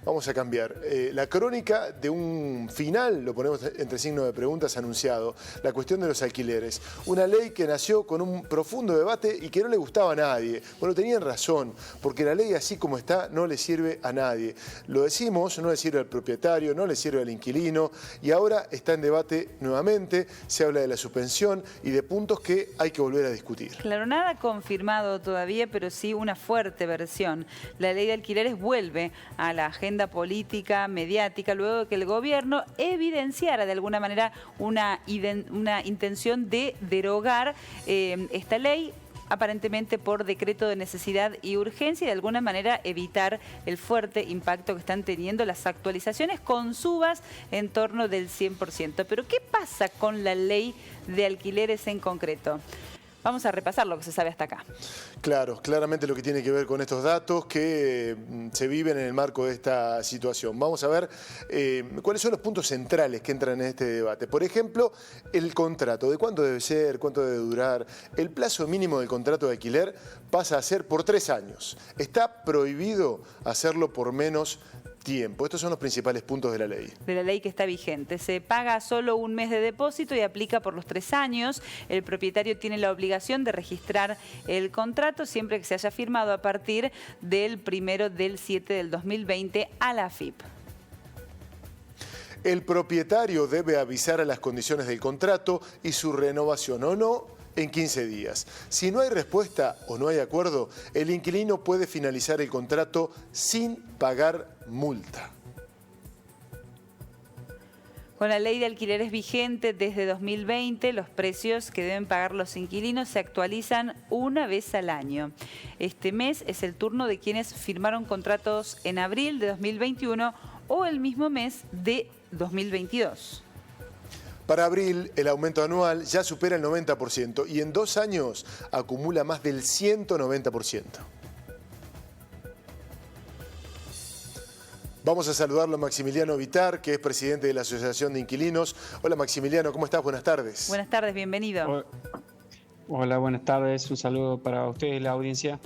Vamos a cambiar. La crónica de un final, lo ponemos entre signos de preguntas, anunciado. La cuestión de los alquileres. Una ley que nació con un profundo debate y que no le gustaba a nadie. Bueno, tenían razón, porque la ley así como está no le sirve a nadie. Lo decimos, no le sirve al propietario, no le sirve al inquilino y ahora está en debate nuevamente. Se habla de la suspensión y de puntos que hay que volver a discutir. Claro, nada confirmado todavía, pero sí una fuerte versión. La ley de alquileres vuelve a la agenda política, mediática, luego de que el gobierno evidenciara de alguna manera una intención de derogar esta ley, aparentemente por decreto de necesidad y urgencia, y de alguna manera evitar el fuerte impacto que están teniendo las actualizaciones con subas en torno del 100%. Pero ¿qué pasa con la ley de alquileres en concreto? Vamos a repasar lo que se sabe hasta acá. Claro, claramente lo que tiene que ver con estos datos que se viven en el marco de esta situación. Vamos a ver cuáles son los puntos centrales que entran en este debate. Por ejemplo, el contrato, de cuánto debe ser, cuánto debe durar. El plazo mínimo del contrato de alquiler pasa a ser por 3 años. Está prohibido hacerlo por menos tiempo. Estos son los principales puntos de la ley. De la ley que está vigente. Se paga solo un mes de depósito y aplica por los 3 años. El propietario tiene la obligación de registrar el contrato siempre que se haya firmado a partir del 1/7 del 2020 a la AFIP. El propietario debe avisar a las condiciones del contrato y su renovación o no en 15 días. Si no hay respuesta o no hay acuerdo, el inquilino puede finalizar el contrato sin pagar multa. Con la ley de alquileres vigente desde 2020, los precios que deben pagar los inquilinos se actualizan una vez al año. Este mes es el turno de quienes firmaron contratos en abril de 2021 o el mismo mes de 2022. Para abril, el aumento anual ya supera el 90% y en 2 años acumula más del 190%. Vamos a saludarlo a Maximiliano Vitar, que es presidente de la Asociación de Inquilinos. Hola Maximiliano, ¿cómo estás? Buenas tardes. Buenas tardes, bienvenido. Hola, buenas tardes. Un saludo para ustedes y la audiencia.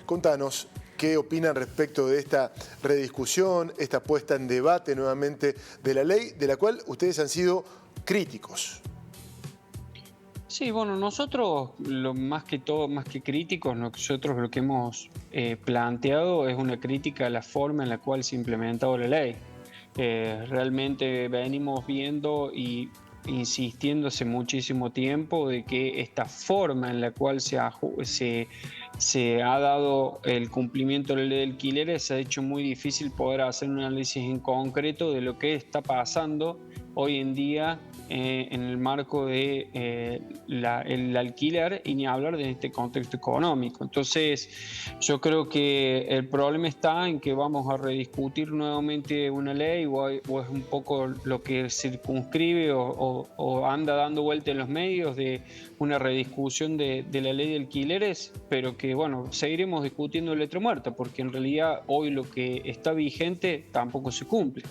Contanos, ¿qué opinan respecto de esta rediscusión, esta puesta en debate nuevamente de la ley, de la cual ustedes han sido críticos? Sí, bueno, nosotros, más que críticos, nosotros lo que hemos planteado es una crítica a la forma en la cual se ha implementado la ley. Realmente venimos viendo y insistiendo hace muchísimo tiempo de que esta forma en la cual se ha dado el cumplimiento de la ley de alquileres se ha hecho muy difícil poder hacer un análisis en concreto de lo que está pasando hoy en día en el marco de el alquiler y ni hablar de este contexto económico. Entonces yo creo que el problema está en que vamos a rediscutir nuevamente una ley o es un poco lo que circunscribe o anda dando vuelta en los medios de una rediscusión de la ley de alquileres, pero que bueno, seguiremos discutiendo letra muerta porque en realidad hoy lo que está vigente tampoco se cumple.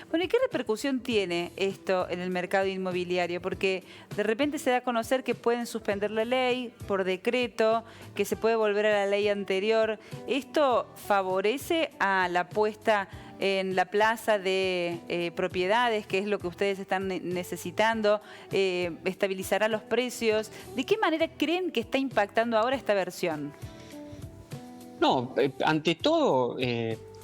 Bueno, ¿y qué repercusión tiene esto en el mercado inmobiliario? Porque de repente se da a conocer que pueden suspender la ley por decreto, que se puede volver a la ley anterior. ¿Esto favorece a la puesta en la plaza de propiedades, que es lo que ustedes están necesitando? ¿Estabilizará los precios? ¿De qué manera creen que está impactando ahora esta versión? No, ante todo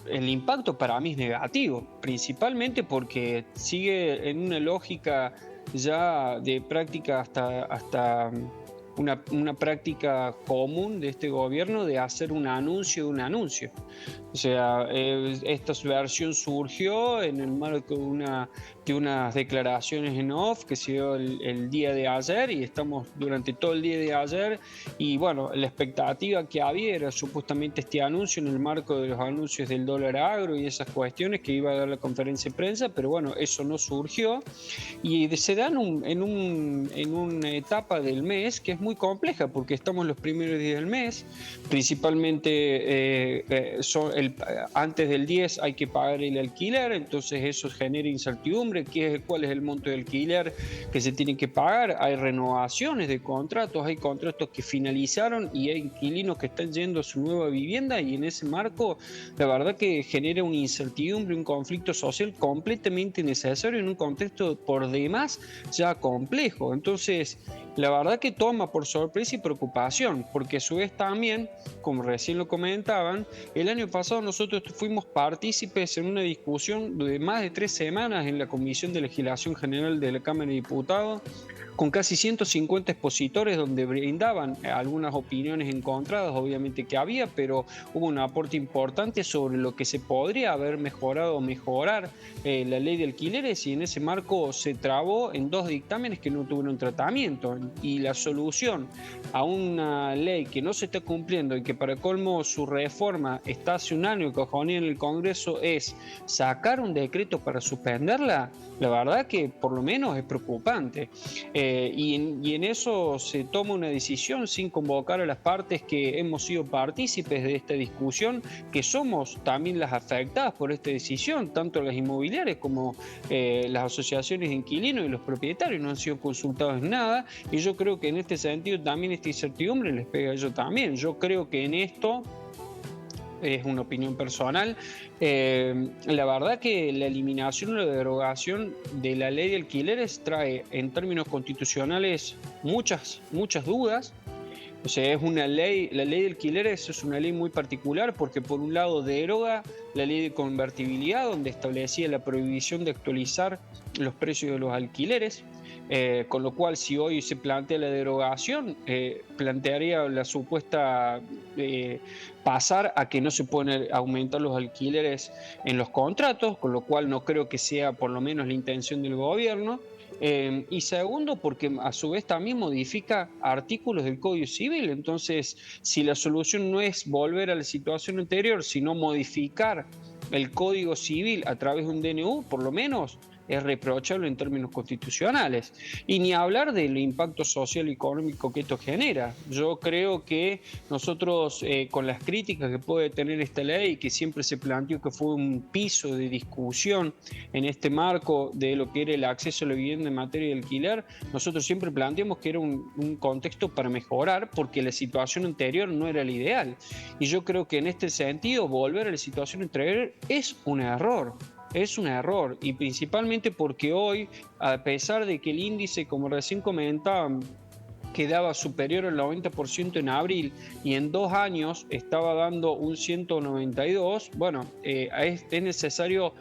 el impacto para mí es negativo, principalmente porque sigue en una lógica ya de práctica hasta una práctica común de este gobierno de hacer un anuncio de un anuncio. O sea, esta versión surgió en el marco de unas declaraciones en off que se dio el día de ayer y estamos durante todo el día de ayer y bueno, la expectativa que había era supuestamente este anuncio en el marco de los anuncios del dólar agro y esas cuestiones que iba a dar la conferencia de prensa, pero bueno, eso no surgió y se dan en una etapa del mes que es muy compleja porque estamos los primeros días del mes, principalmente antes del 10 hay que pagar el alquiler, entonces eso genera incertidumbre, cuál es el monto de alquiler que se tiene que pagar, hay renovaciones de contratos, hay contratos que finalizaron y hay inquilinos que están yendo a su nueva vivienda, y en ese marco la verdad que genera una incertidumbre, un conflicto social completamente innecesario en un contexto por demás ya complejo. Entonces la verdad que toma por sorpresa y preocupación, porque a su vez también, como recién lo comentaban, el año pasado nosotros fuimos partícipes en una discusión de más de 3 semanas en la Comisión de Legislación General de la Cámara de Diputados, con casi 150 expositores donde brindaban algunas opiniones encontradas, obviamente que había, pero hubo un aporte importante sobre lo que se podría haber mejorado o mejorar la ley de alquileres, y en ese marco se trabó en 2 dictámenes que no tuvieron tratamiento, y la solución a una ley que no se está cumpliendo y que para colmo su reforma está hace un año cojonía en el Congreso es sacar un decreto para suspenderla. La verdad que por lo menos es preocupante. Y en eso se toma una decisión sin convocar a las partes que hemos sido partícipes de esta discusión, que somos también las afectadas por esta decisión, tanto las inmobiliarias como las asociaciones de inquilinos y los propietarios no han sido consultados en nada, y yo creo que en este sentido también esta incertidumbre les pega a ellos también. Yo creo que en esto, es una opinión personal, la verdad que la eliminación o la derogación de la ley de alquileres trae en términos constitucionales muchas dudas. O sea, es una ley, la ley de alquileres es una ley muy particular porque por un lado deroga la ley de convertibilidad, donde establecía la prohibición de actualizar los precios de los alquileres, con lo cual si hoy se plantea la derogación, plantearía la supuesta pasar a que no se pueden aumentar los alquileres en los contratos, con lo cual no creo que sea por lo menos la intención del gobierno. Y segundo, porque a su vez también modifica artículos del Código Civil. Entonces, si la solución no es volver a la situación anterior, sino modificar el Código Civil a través de un DNU, por lo menos es reprochable en términos constitucionales. Y ni hablar del impacto social y económico que esto genera. Yo creo que nosotros, con las críticas que puede tener esta ley, que siempre se planteó que fue un piso de discusión en este marco de lo que era el acceso a la vivienda en materia de alquiler, nosotros siempre planteamos que era un contexto para mejorar, porque la situación anterior no era la ideal. Y yo creo que en este sentido, volver a la situación anterior es un error. Es un error, y principalmente porque hoy, a pesar de que el índice, como recién comentaban, quedaba superior al 90% en abril y en 2 años estaba dando un 192, bueno, es necesario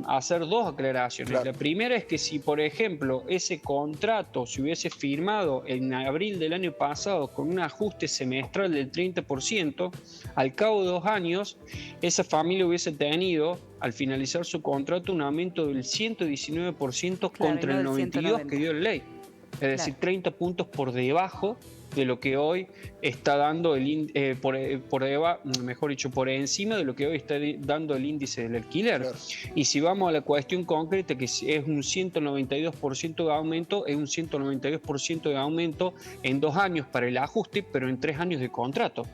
hacer 2 aclaraciones. Claro. La primera es que si, por ejemplo, ese contrato se hubiese firmado en abril del año pasado con un ajuste semestral del 30%, al cabo de 2 años, esa familia hubiese tenido, al finalizar su contrato, un aumento del 119% contra el 92% que dio la ley. Es decir, 30 puntos por debajo de lo que hoy está dando por encima de lo que hoy está dando el índice del alquiler. Claro. Y si vamos a la cuestión concreta, que es un 192% de aumento, es un 192% de aumento en 2 años para el ajuste, pero en 3 años de contrato,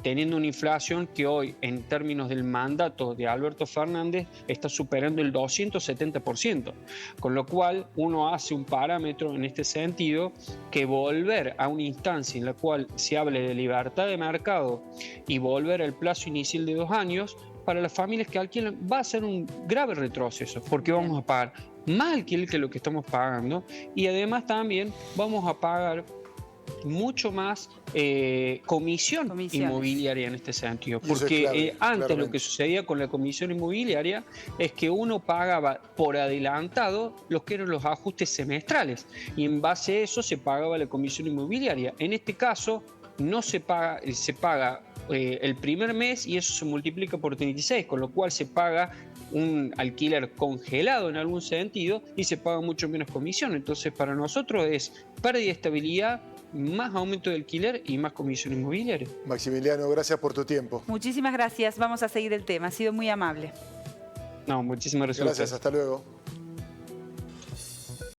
teniendo una inflación que hoy, en términos del mandato de Alberto Fernández, está superando el 270%, con lo cual uno hace un parámetro en este sentido, que volver a una instancia en la cual se hable de libertad de mercado y volver al plazo inicial de 2 años, para las familias que alquilan va a ser un grave retroceso, porque vamos a pagar más alquiler que lo que estamos pagando, y además también vamos a pagar mucho más comisión inmobiliaria en este sentido, porque clave, antes lo que sucedía con la comisión inmobiliaria es que uno pagaba por adelantado los que eran los ajustes semestrales, y en base a eso se pagaba la comisión inmobiliaria. En este caso no se paga, se paga el primer mes, y eso se multiplica por 36, con lo cual se paga un alquiler congelado en algún sentido y se paga mucho menos comisión. Entonces, para nosotros es pérdida de estabilidad, más aumento de alquiler y más comisión inmobiliaria. Maximiliano, gracias por tu tiempo. Muchísimas gracias. Vamos a seguir el tema. Ha sido muy amable. No, muchísimas gracias. Gracias, hasta luego.